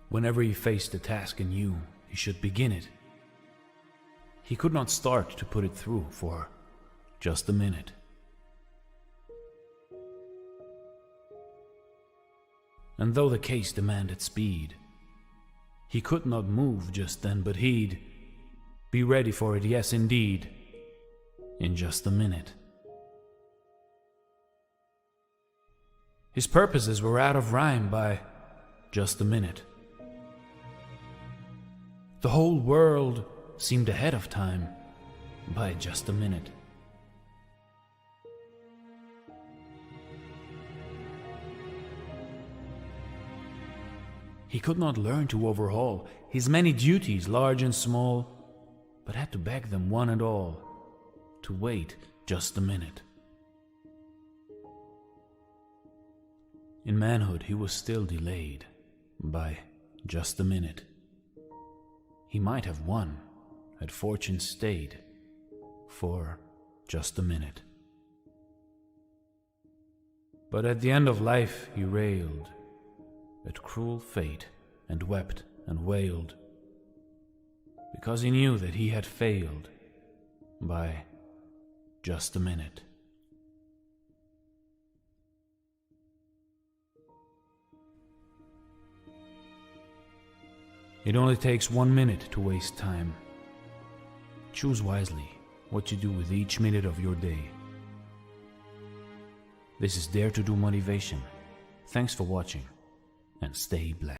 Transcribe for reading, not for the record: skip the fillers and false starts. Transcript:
Whenever he faced a task and knew he should begin it, he could not start to put it through for just a minute. And though the case demanded speed, he could not move just then, but he'd be ready for it, yes indeed, in just a minute. His purposes were out of rhyme by just a minute. The whole world seemed ahead of time by just a minute. He could not learn to overhaul his many duties, large and small, but had to beg them one and all to wait just a minute. In manhood he was still delayed by just a minute. He might have won had fortune stayed for just a minute. But at the end of life he railed at cruel fate and wept and wailed, because he knew that he had failed by just a minute. It only takes 1 minute to waste time. Choose wisely what you do with each minute of your day. This is Dare to Do Motivation. Thanks for watching, and stay blessed.